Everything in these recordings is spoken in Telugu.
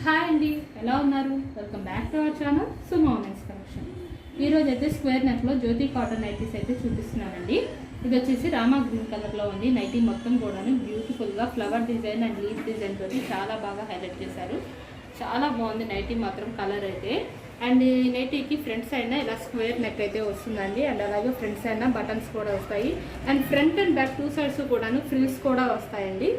హాయ్ అండి, ఎలా ఉన్నారు? Welcome back to our channel సుమోనెస్ కలెక్షన్. ఈరోజు అయితే స్క్వేర్ నెక్లో జ్యోతి కాటన్ నైటీస్ అయితే చూపిస్తున్నానండి. ఇది వచ్చేసి రామా గ్రీన్ కలర్లో ఉంది. నైటీ మొత్తం కూడాను బ్యూటిఫుల్గా flower design and leaf design తోటి చాలా బాగా హైలైట్ చేశారు. చాలా బాగుంది నైటీ మాత్రం కలర్ అయితే. అండ్ ఈ నైటీకి ఫ్రంట్ సైడ్ ఇలా స్క్వేర్ నెక్ అయితే వస్తుందండి. అండ్ అలాగే ఫ్రంట్ సైడ్ బటన్స్ కూడా వస్తాయి. And front and back two sides కూడాను ఫ్రిల్స్ కూడా వస్తాయండి.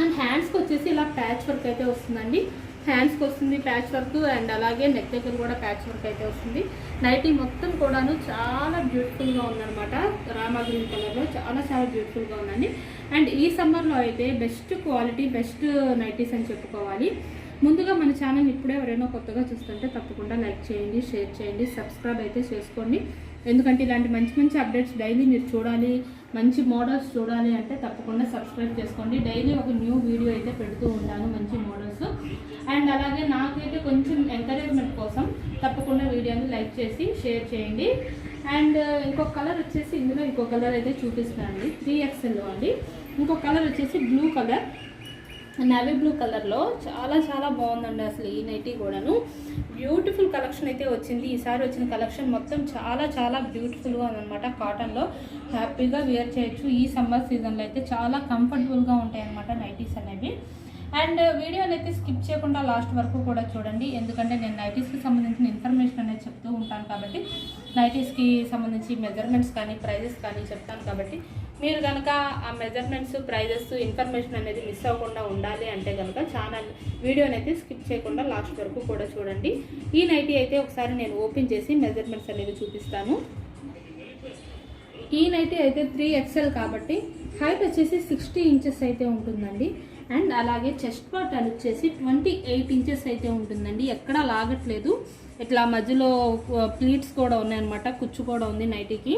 అండ్ హ్యాండ్స్కి వచ్చేసి ఇలా ప్యాచ్ వర్క్ అయితే వస్తుందండి. హ్యాండ్స్కి వస్తుంది ప్యాచ్ వర్క్, అండ్ అలాగే నెక్ దగ్గర కూడా ప్యాచ్ వర్క్ అయితే వస్తుంది. నైటీ మొత్తం కూడాను చాలా బ్యూటిఫుల్గా ఉందన్నమాట. రామా గ్రీన్ కలర్లో చాలా బ్యూటిఫుల్గా ఉందండి. అండ్ ఈ సమ్మర్లో అయితే బెస్ట్ క్వాలిటీ బెస్ట్ నైటీస్ అని చెప్పుకోవాలి. ముందుగా మన ఛానల్ ఇప్పుడే ఎవరైనా కొత్తగా చూస్తుంటే తప్పకుండా లైక్ చేయండి, షేర్ చేయండి, సబ్స్క్రైబ్ అయితే చేసుకోండి. ఎందుకంటే ఇలాంటి మంచి అప్డేట్స్ డైలీ మీరు చూడాలి, మంచి మోడల్స్ చూడాలి అంటే తప్పకుండా సబ్స్క్రైబ్ చేసుకోండి. డైలీ ఒక న్యూ వీడియో అయితే పెడుతూ ఉంటాను మంచి మోడల్స్. అండ్ అలాగే నాకైతే కొంచెం ఎంకరేజ్మెంట్ కోసం తప్పకుండా వీడియోని లైక్ చేసి షేర్ చేయండి. అండ్ ఇంకొక కలర్ వచ్చేసి ఇందులో ఇంకో కలర్ అయితే చూపిస్తున్నానండి, 3XL అండి. ఇంకొక కలర్ వచ్చేసి బ్లూ కలర్, నేవీ బ్లూ కలర్లో చాలా బాగుందండి. అసలు ఈ నైటీ కూడాను బ్యూటిఫుల్ కలెక్షన్ అయితే వచ్చింది. ఈసారి వచ్చిన కలెక్షన్ మొత్తం చాలా బ్యూటిఫుల్గా ఉందన్నమాట. కాటన్లో హ్యాపీగా వేర్ చేయొచ్చు. ఈ సమ్మర్ సీజన్లో అయితే చాలా కంఫర్టబుల్గా ఉంటాయి అన్నమాట నైటీస్ అనేవి. అండ్ వీడియోని అయితే స్కిప్ చేయకుండా లాస్ట్ వరకు కూడా చూడండి. ఎందుకంటే నేను నైటీస్కి సంబంధించిన ఇన్ఫర్మేషన్ అనేది చెప్తూ ఉంటాను కాబట్టి, నైటీస్కి సంబంధించి మెజర్మెంట్స్ కానీ ప్రైజెస్ కానీ చెప్తాను కాబట్టి, మీరు కనుక ఆ మెజర్మెంట్స్ ప్రైజెస్ ఇన్ఫర్మేషన్ అనేది మిస్ అవ్వకుండా ఉండాలి అంటే కనుక ఛానల్ వీడియోని అయితే స్కిప్ చేయకుండా లాస్ట్ వరకు కూడా చూడండి. ఈ నైటీ అయితే ఒకసారి నేను ఓపెన్ చేసి మెజర్మెంట్స్ అనేవి చూపిస్తాను. ఈ నైటీ అయితే 3XL కాబట్టి హైట్ వచ్చేసి 60 ఇంచెస్ అయితే ఉంటుందండి. అండ్ అలాగే చెస్ట్ పార్ట్ అని వచ్చేసి 28 ఇంచెస్ అయితే ఉంటుందండి. ఎక్కడా లాగట్లేదు. ఇట్లా మధ్యలో ప్లీట్స్ కూడా ఉన్నాయన్నమాట, కుచ్చు కూడా ఉంది నైటీకి.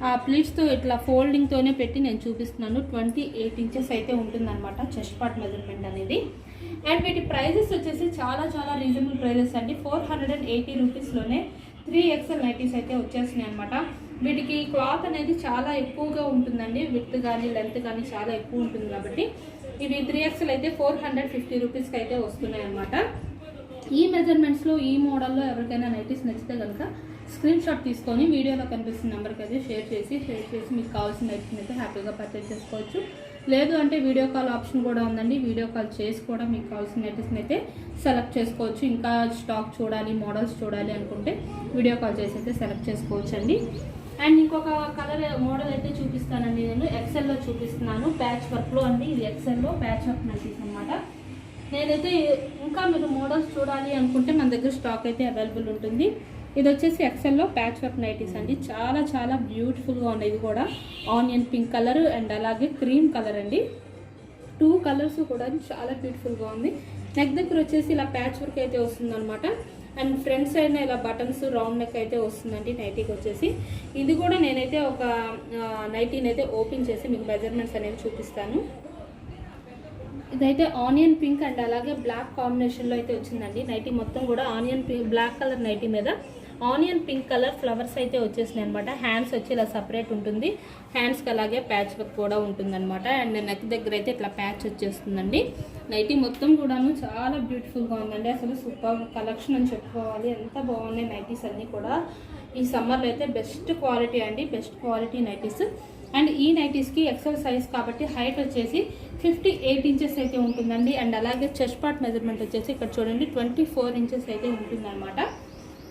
ఆ ప్లీట్స్తో ఇట్లా ఫోల్డింగ్తోనే పెట్టి నేను చూపిస్తున్నాను. 28 ఇంచెస్ అయితే ఉంటుందన్నమాట చెస్ట్ పార్ట్ మెజర్మెంట్ అనేది. అండ్ వీటి ప్రైజెస్ వచ్చేసి చాలా రీజనబుల్ ప్రైజెస్ అండి. 480 రూపీస్లోనే 3XL నైటీస్ అయితే వచ్చేసినాయి అనమాట. వీటికి క్లాత్ అనేది చాలా ఎక్కువగా ఉంటుందండి. విడ్త్ కానీ లెంత్ కానీ చాలా ఎక్కువ ఉంటుంది కాబట్టి ఇవి 3XL అయితే 450 రూపీస్కి అయితే వస్తున్నాయి అన్నమాట. ఈ మెజర్మెంట్స్లో ఈ మోడల్లో ఎవరికైనా నైటీస్ నచ్చితే కనుక స్క్రీన్ షాట్ తీసుకొని వీడియోలో కనిపిస్తున్న నెంబర్కి అయితే షేర్ చేసి మీకు కావాల్సిన నైటీస్ని అయితే హ్యాపీగా పర్చేస్ చేసుకోవచ్చు. లేదు అంటే వీడియో కాల్ ఆప్షన్ కూడా ఉందండి. వీడియో కాల్ చేసి కూడా మీకు కావాల్సిన నైటీస్ని అయితే సెలెక్ట్ చేసుకోవచ్చు. ఇంకా స్టాక్ చూడాలి, మోడల్స్ చూడాలి అనుకుంటే వీడియో కాల్ చేసి అయితే సెలెక్ట్ చేసుకోవచ్చు అండి. అండ్ ఇంకొక కలర్ మోడల్ అయితే చూపిస్తానండి. నేను ఎక్సెల్లో చూపిస్తున్నాను, ప్యాచ్ వర్క్లో అండి. ఇది ఎక్సెల్లో ప్యాచ్ వర్క్ నైటీస్ అనమాట. నేనైతే ఇంకా మీరు మోడల్స్ చూడాలి అనుకుంటే మన దగ్గర స్టాక్ అయితే అవైలబుల్ ఉంటుంది. ఇది వచ్చేసి ఎక్సెల్లో ప్యాచ్ వర్క్ నైటీస్ అండి. చాలా బ్యూటిఫుల్గా ఉన్నాయి. ఇది కూడా ఆనియన్ పింక్ కలర్ అండ్ అలాగే క్రీమ్ కలర్ అండి. 2 కలర్స్ కూడా చాలా బ్యూటిఫుల్గా ఉంది. నెక్ దగ్గర వచ్చేసి ఇలా ప్యాచ్ వర్క్ అయితే వస్తుంది అనమాట. అండ్ ఫ్రంట్ సైడ్ ఇలా బటన్స్ రౌండ్ నెక్ అయితే వస్తుందండి నైటీకి వచ్చేసి. ఇది కూడా నేనైతే ఒక నైటీని అయితే ఓపెన్ చేసి మీకు మెజర్మెంట్స్ అనేవి చూపిస్తాను. ఇదైతే ఆనియన్ పింక్ అండ్ అలాగే బ్లాక్ కాంబినేషన్లో అయితే వచ్చిందండి. నైటీ మొత్తం కూడా onion pink black colour nighty మీద ఆనియన్ పింక్ కలర్ ఫ్లవర్స్ అయితే వచ్చేసినాయి అనమాట. హ్యాండ్స్ వచ్చి ఇలా సపరేట్ ఉంటుంది. హ్యాండ్స్కి అలాగే ప్యాచ్ వర్క్ కూడా ఉంటుందన్నమాట. అండ్ నెక్ దగ్గర అయితే ఇట్లా ప్యాచ్ వచ్చేస్తుందండి. నైటీ మొత్తం కూడాను చాలా బ్యూటిఫుల్గా ఉందండి. అసలు సూపర్ కలెక్షన్ అని చెప్పుకోవాలి. ఎంత బాగున్నాయి నైటీస్ అన్నీ కూడా. ఈ సమ్మర్లో అయితే బెస్ట్ క్వాలిటీ అండి, బెస్ట్ క్వాలిటీ నైటీస్. అండ్ ఈ నైటీస్కి ఎక్సెల్ సైజ్ కాబట్టి హైట్ వచ్చేసి 58 ఇంచెస్ అయితే ఉంటుందండి. అండ్ అలాగే చెస్ట్ పార్ట్ మెజర్మెంట్ వచ్చేసి ఇక్కడ చూడండి 24 ఇంచెస్ అయితే ఉంటుందన్నమాట.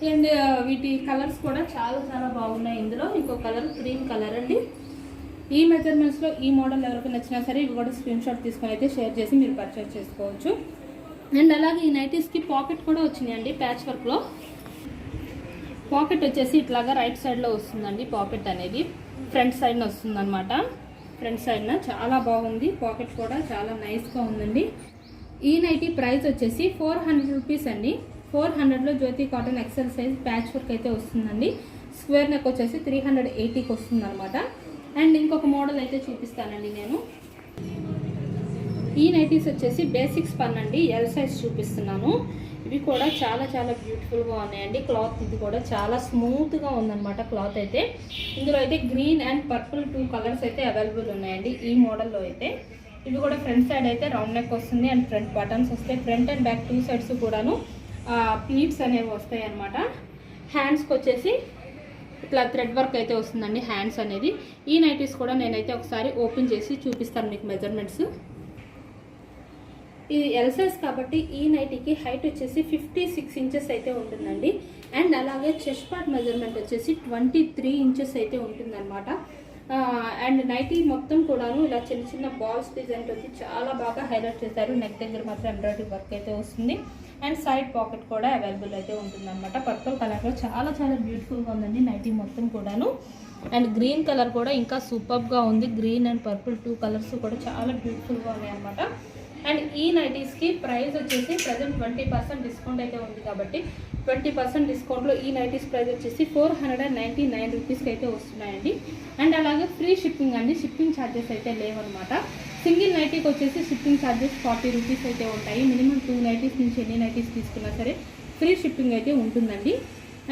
అండ్ వీటి కలర్స్ కూడా చాలా బాగున్నాయి. ఇందులో ఇంకో కలర్ క్రీమ్ కలర్ అండి. ఈ మెజర్మెంట్స్లో ఈ మోడల్ ఎవరికి నచ్చినా సరే ఇవి కూడా స్క్రీన్ షాట్ తీసుకొని అయితే షేర్ చేసి మీరు పర్చేస్ చేసుకోవచ్చు. అండ్ అలాగే ఈ నైటీస్కి పాకెట్ కూడా వచ్చినాయండి. ప్యాచ్ వర్క్లో పాకెట్ వచ్చేసి ఇట్లాగా రైట్ సైడ్లో వస్తుందండి. పాకెట్ అనేది ఫ్రంట్ సైడ్న వస్తుంది అనమాట. ఫ్రంట్ సైడ్న చాలా బాగుంది. పాకెట్ కూడా చాలా నైస్గా ఉందండి. ఈ నైటీ ప్రైస్ వచ్చేసి 400 రూపీస్ అండి. 400లో Jyothi cotton XL size patch work అయితే వస్తుందండి. స్క్వేర్ నెక్ వచ్చేసి 380కి వస్తుంది అనమాట. అండ్ ఇంకొక మోడల్ అయితే చూపిస్తానండి నేను. ఈ నైటీస్ వచ్చేసి బేసిక్స్ పన్ అండి. ఎల్ సైజ్ చూపిస్తున్నాను. ఇవి కూడా చాలా బ్యూటిఫుల్గా ఉన్నాయండి. క్లాత్ ఇది కూడా చాలా స్మూత్గా ఉందన్నమాట క్లాత్ అయితే. ఇందులో అయితే గ్రీన్ అండ్ పర్పుల్ 2 కలర్స్ అయితే అవైలబుల్ ఉన్నాయండి ఈ మోడల్లో అయితే. ఇవి కూడా ఫ్రంట్ సైడ్ అయితే రౌండ్ నెక్ వస్తుంది అండ్ ఫ్రంట్ బటన్స్ వస్తాయి. ఫ్రంట్ అండ్ బ్యాక్ 2 సైడ్స్ కూడాను ప్లీట్స్ అనేవి వస్తాయి అన్నమాట. హ్యాండ్స్కి వచ్చేసి ఇట్లా థ్రెడ్ వర్క్ అయితే వస్తుందండి హ్యాండ్స్ అనేది. ఈ నైటీస్ కూడా నేనైతే ఒకసారి ఓపెన్ చేసి చూపిస్తాను మీకు మెజర్మెంట్స్. ఇది ఎల్ సైజ్ కాబట్టి ఈ నైటీకి హైట్ వచ్చేసి 56 ఇంచెస్ అయితే ఉంటుందండి. అండ్ అలాగే చెస్ట్ పార్ట్ మెజర్మెంట్ వచ్చేసి 23 ఇంచెస్ అయితే ఉంటుందన్నమాట. అండ్ నైటీ మొత్తం కూడాను ఇలా చిన్న చిన్న బాల్స్ డిజైన్ వచ్చి చాలా బాగా హైలైట్ చేశారు. నెక్ దగ్గర మాత్రం ఎంబ్రాయిడరీ వర్క్ అయితే వస్తుంది. అండ్ సైడ్ పాకెట్ కూడా అవైలబుల్ అయితే ఉంటుందన్నమాట. పర్పుల్ కలర్లో చాలా చాలా బ్యూటిఫుల్గా ఉందండి నైటీ మొత్తం కూడాను. అండ్ గ్రీన్ కలర్ కూడా ఇంకా సూపర్గా ఉంది. గ్రీన్ అండ్ పర్పుల్ 2 కలర్స్ కూడా చాలా బ్యూటిఫుల్గా ఉన్నాయి అన్నమాట. అండ్ ఈ నైటీస్కి ప్రైస్ వచ్చేసి ప్రజెంట్ 20% డిస్కౌంట్ అయితే ఉంది కాబట్టి 20% డిస్కౌంట్లో ఈ నైటీస్ ప్రైస్ వచ్చేసి 499 రూపీస్కి అయితే వస్తున్నాయండి. అండ్ అలాగే ఫ్రీ షిప్పింగ్ అండి, షిప్పింగ్ ఛార్జెస్ అయితే లేవన్నమాట. సింగిల్ నైటీకి వచ్చేసి షిప్పింగ్ ఛార్జెస్ 40 రూపీస్ అయితే ఉంటాయి. మినిమం 2 నైటీస్ నుంచి ఎన్ని నైటీస్ తీసుకున్నా సరే ఫ్రీ షిప్పింగ్ అయితే ఉంటుందండి.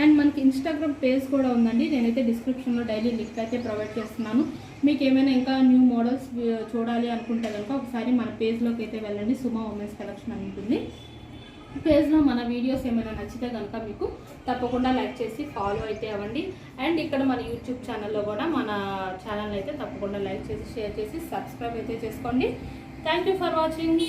అండ్ మనకి ఇన్స్టాగ్రామ్ పేజ్ కూడా ఉందండి. నేనైతే డిస్క్రిప్షన్లో డైలీ లింక్ అయితే ప్రొవైడ్ చేస్తున్నాను. మీకు ఏమైనా ఇంకా న్యూ మోడల్స్ చూడాలి అనుకుంటే కనుక ఒకసారి మన పేజ్లోకి అయితే వెళ్ళండి. సుమా ఉమెన్స్ కలెక్షన్ అని ఉంటుంది. పేజ్లో మన వీడియోస్ ఏమైనా నచ్చితే కనుక మీకు తప్పకుండా లైక్ చేసి ఫాలో అయితే అవ్వండి. అండ్ ఇక్కడ మన యూట్యూబ్ ఛానల్లో కూడా మన ఛానల్ అయితే తప్పకుండా లైక్ చేసి షేర్ చేసి సబ్స్క్రైబ్ అయితే చేసుకోండి. Thank you for watching.